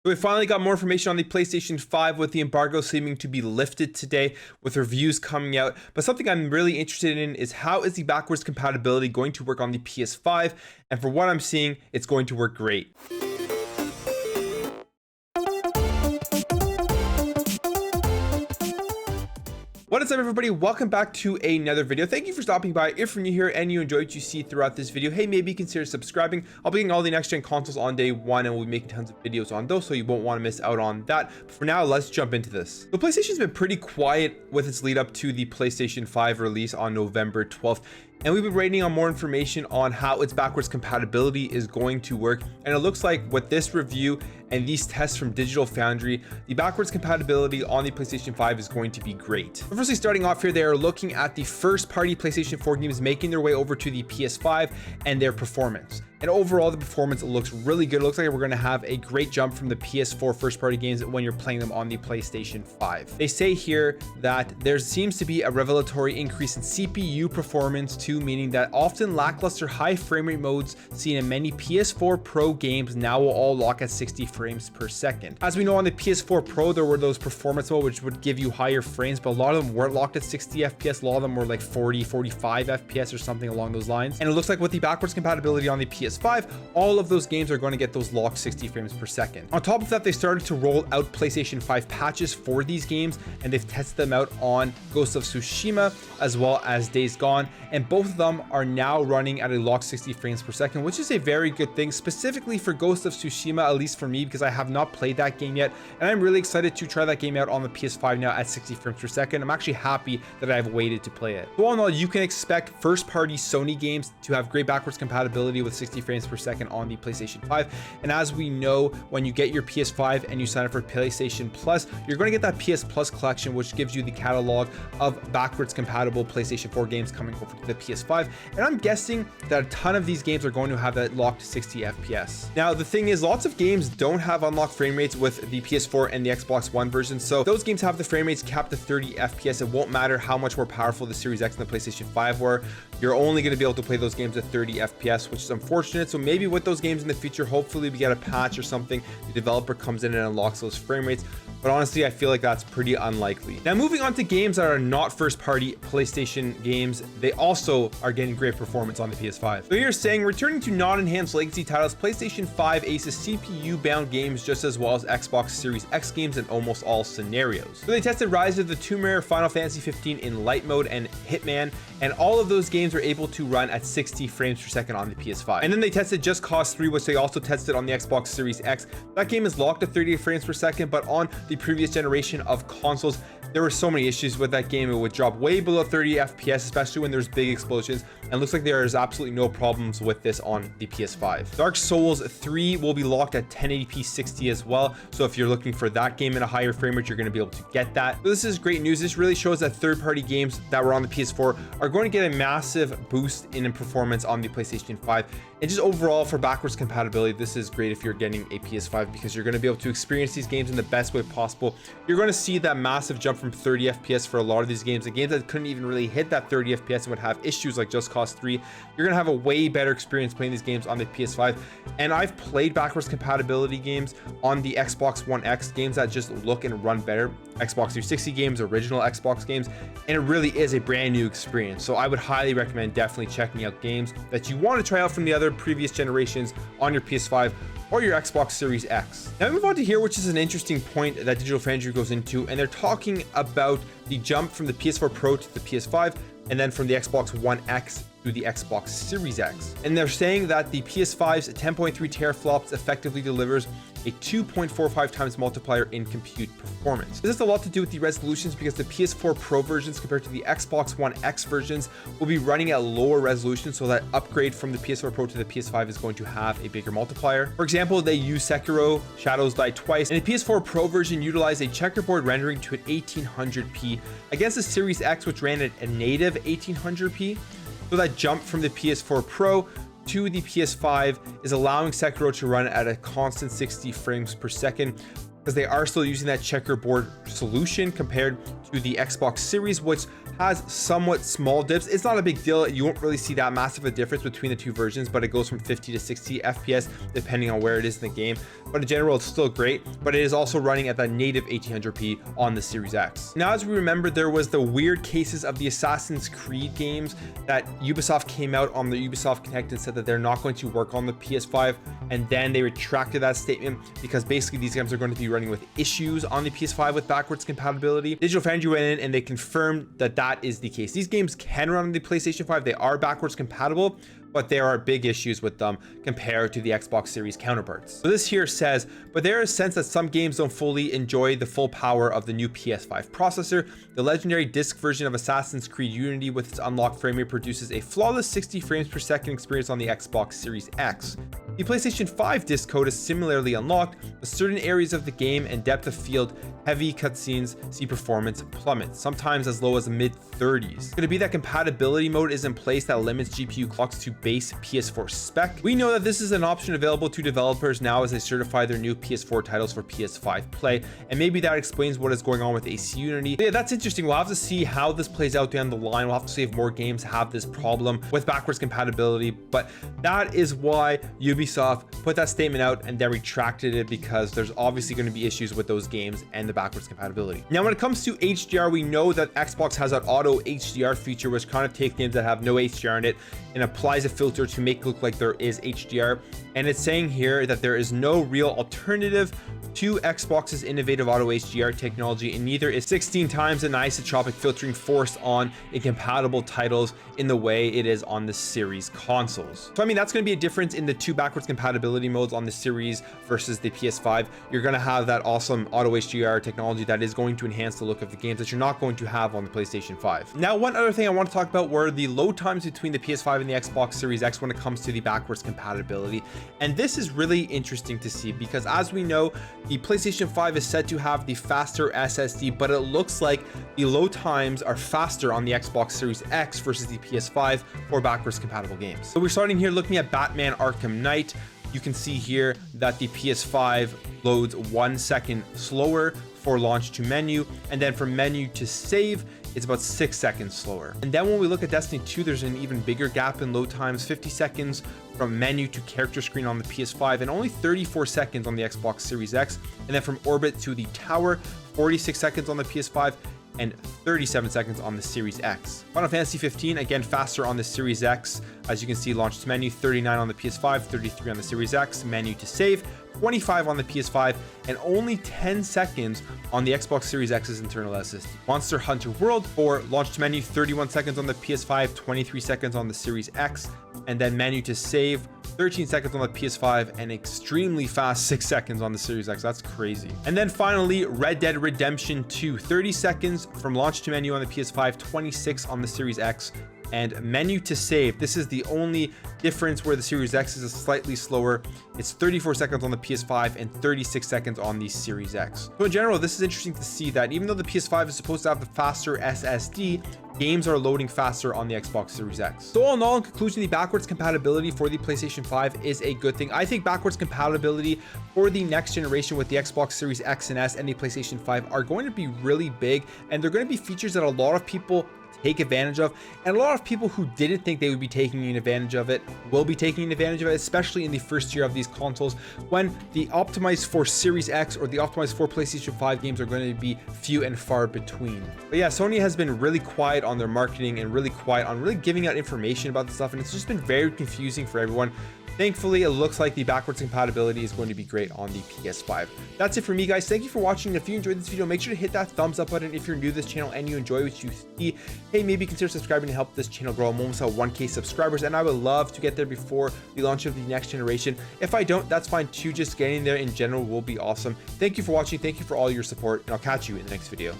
So we finally got more information on the PlayStation 5 with the embargo seeming to be lifted today with reviews coming out. But something I'm really interested in is how is the backwards compatibility going to work on the PS5? And for what I'm seeing, it's going to work great. What is up, everybody? Welcome back to another video. Thank you for stopping by. If you're new here and you enjoyed what you see throughout this video, hey, maybe consider subscribing. I'll be getting all the next gen consoles on day one, and we'll be making tons of videos on those, so you won't want to miss out on that. But for now, let's jump into this. The PlayStation's been pretty quiet with its lead up to the PlayStation 5 release on November 12th. And we've been waiting on more information on how its backwards compatibility is going to work. And it looks like with this review and these tests from Digital Foundry, the backwards compatibility on the PlayStation 5 is going to be great. But firstly, starting off here, they are looking at the first party PlayStation 4 games making their way over to the PS5 and their performance. And overall, the performance looks really good. It looks like we're going to have a great jump from the PS4 first-party games when you're playing them on the PlayStation 5. They say here that there seems to be a revelatory increase in CPU performance too, meaning that often lackluster high frame rate modes seen in many PS4 Pro games now will all lock at 60 frames per second. As we know, on the PS4 Pro, there were those performance modes which would give you higher frames, but a lot of them weren't locked at 60 FPS. A lot of them were like 40, 45 FPS or something along those lines. And it looks like with the backwards compatibility on the PS5, all of those games are going to get those locked 60 frames per second. On top of that, they started to roll out PlayStation 5 patches for these games, and they've tested them out on Ghost of Tsushima as well as Days Gone, and both of them are now running at a locked 60 frames per second, which is a very good thing, specifically for Ghost of Tsushima, at least for me, because I have not played that game yet, and I'm really excited to try that game out on the PS5 now at 60 frames per second. I'm actually happy that I've waited to play it. So all in all, you can expect first-party Sony games to have great backwards compatibility with 60 frames per second on the PlayStation 5. And as we know, when you get your PS5 and you sign up for PlayStation Plus, you're going to get that PS Plus collection, which gives you the catalog of backwards compatible PlayStation 4 games coming over to the PS5. And I'm guessing that a ton of these games are going to have that locked 60 FPS. Now, the thing is, lots of games don't have unlocked frame rates with the PS4 and the Xbox One version. So those games have the frame rates capped to 30 FPS. It won't matter how much more powerful the Series X and the PlayStation 5 were. You're only going to be able to play those games at 30 FPS, which is unfortunate. So maybe with those games in the future, hopefully we get a patch or something, the developer comes in and unlocks those frame rates. But honestly, I feel like that's pretty unlikely. Now, moving on to games that are not first-party PlayStation games, they also are getting great performance on the PS5. So you're saying, returning to non-enhanced legacy titles, PlayStation 5 aces CPU-bound games just as well as Xbox Series X games in almost all scenarios. So they tested Rise of the Tomb Raider, Final Fantasy 15 in light mode, and Hitman, and all of those games were able to run at 60 frames per second on the PS5. And then they tested Just Cause 3, which they also tested on the Xbox Series X. That game is locked at 30 frames per second, but on the previous generation of consoles, there were so many issues with that game. It would drop way below 30 FPS, especially when there's big explosions. And it looks like there is absolutely no problems with this on the PS5. Dark Souls 3 will be locked at 1080p 60 as well. So if you're looking for that game in a higher frame rate, you're going to be able to get that. So this is great news. This really shows that third-party games that were on the PS4 are going to get a massive boost in performance on the PlayStation 5. And just overall, for backwards compatibility, this is great if you're getting a PS5, because you're going to be able to experience these games in the best way possible. You're going to see that massive jump from 30 FPS for a lot of these games. The games that couldn't even really hit that 30 FPS and would have issues like Just Cause 3, you're going to have a way better experience playing these games on the PS5. And I've played backwards compatibility games on the Xbox One X, games that just look and run better, Xbox 360 games, original Xbox games, and it really is a brand new experience. So I would highly recommend definitely checking out games that you want to try out from the other previous generations on your PS5 or your Xbox Series X. Now we move on to here, which is an interesting point that Digital Foundry goes into, and they're talking about the jump from the PS4 Pro to the PS5, and then from the Xbox One X to the Xbox Series X. And they're saying that the PS5's 10.3 teraflops effectively delivers a 2.45 times multiplier in compute performance. This has a lot to do with the resolutions, because the PS4 Pro versions compared to the Xbox One X versions will be running at lower resolution, so that upgrade from the PS4 Pro to the PS5 is going to have a bigger multiplier. For example, they use Sekiro Shadows Die Twice, and the PS4 Pro version utilized a checkerboard rendering to an 1800p against the Series X, which ran at a native 1800p. So that jump from the PS4 Pro to the PS5 is allowing Sekiro to run at a constant 60 frames per second, because they are still using that checkerboard solution compared to the Xbox Series, which has somewhat small dips. It's not a big deal. You won't really see that massive a difference between the two versions, but it goes from 50 to 60 FPS depending on where it is in the game. But in general, it's still great, but it is also running at that native 1800p on the Series X. Now, as we remember, there was the weird cases of the Assassin's Creed games that Ubisoft came out on the Ubisoft Connect and said that they're not going to work on the PS5, and then they retracted that statement because basically these games are going to be running with issues on the PS5 with backwards compatibility. Digital Foundry went in and they confirmed that that is the case. These games can run on the PlayStation 5. They are backwards compatible, but there are big issues with them compared to the Xbox Series counterparts. So this here says, but there is a sense that some games don't fully enjoy the full power of the new PS5 processor. The legendary disc version of Assassin's Creed Unity with its unlocked frame rate produces a flawless 60 frames per second experience on the Xbox Series X. The PlayStation 5 disc code is similarly unlocked, but certain areas of the game and depth of field heavy cutscenes see performance plummet, sometimes as low as mid 30s. Could it be that compatibility mode is in place that limits GPU clocks to base PS4 spec? We know that this is an option available to developers now as they certify their new PS4 titles for PS5 play, and maybe that explains what is going on with AC Unity. But yeah, that's interesting. We'll have to see how this plays out down the line. We'll have to see if more games have this problem with backwards compatibility, but that is why Ubisoft put that statement out and then retracted it, because there's obviously going to be issues with those games and the backwards compatibility. Now, when it comes to HDR, we know that Xbox has that auto HDR feature, which kind of takes games that have no HDR in it and applies a filter to make it look like there is HDR. And it's saying here that there is no real alternative to Xbox's innovative auto HDR technology, and neither is 16 times an isotropic filtering forced on incompatible titles in the way it is on the Series consoles. So I mean, that's going to be a difference in the two backwards compatibility modes on the Series versus the PS5. You're going to have that awesome auto HDR technology that is going to enhance the look of the games that you're not going to have on the PlayStation 5. Now, one other thing I want to talk about were the load times between the PS5 and the Xbox Series X when it comes to the backwards compatibility. And this is really interesting to see because, as we know, the PlayStation 5 is said to have the faster SSD, but it looks like the load times are faster on the Xbox Series X versus the PS5 for backwards compatible games. So we're starting here looking at Batman Arkham Knight. You can see here that the PS5 loads 1 second slower for launch to menu, and then from menu to save, it's about 6 seconds slower. And then when we look at Destiny 2, there's an even bigger gap in load times, 50 seconds from menu to character screen on the PS5 and only 34 seconds on the Xbox Series X. And then from orbit to the tower, 46 seconds on the PS5 and 37 seconds on the Series X. Final Fantasy 15, again, faster on the Series X. As you can see, launch to menu, 39 on the PS5, 33 on the Series X, menu to save, 25 on the PS5, and only 10 seconds on the Xbox Series X's internal SSD. Monster Hunter World for launch to menu, 31 seconds on the PS5, 23 seconds on the Series X, and then menu to save, 13 seconds on the PS5, and extremely fast 6 seconds on the Series X. That's crazy. And then finally, Red Dead Redemption 2, 30 seconds from launch to menu on the PS5, 26 on the Series X, and menu to save. This is the only difference where the Series X is slightly slower. It's 34 seconds on the PS5 and 36 seconds on the Series X. So in general, this is interesting to see that even though the PS5 is supposed to have the faster SSD, games are loading faster on the Xbox Series X. So all in all, in conclusion, the backwards compatibility for the PlayStation 5 is a good thing. I think backwards compatibility for the next generation with the Xbox Series X and S and the PlayStation 5 are going to be really big, and they're going to be features that a lot of people take advantage of, and a lot of people who didn't think they would be taking advantage of it will be taking advantage of it, especially in the first year of these consoles when the optimized for Series X or the optimized for PlayStation 5 games are going to be few and far between. But yeah, Sony has been really quiet on their marketing and really quiet on really giving out information about the stuff, and it's just been very confusing for everyone. Thankfully, it looks like the backwards compatibility is going to be great on the PS5. That's it for me, guys. Thank you for watching. If you enjoyed this video, make sure to hit that thumbs up button. If you're new to this channel and you enjoy what you see, hey, maybe consider subscribing to help this channel grow. I'm almost at 1K subscribers, and I would love to get there before the launch of the next generation. If I don't, that's fine too. Just getting there in general will be awesome. Thank you for watching. Thank you for all your support, and I'll catch you in the next video.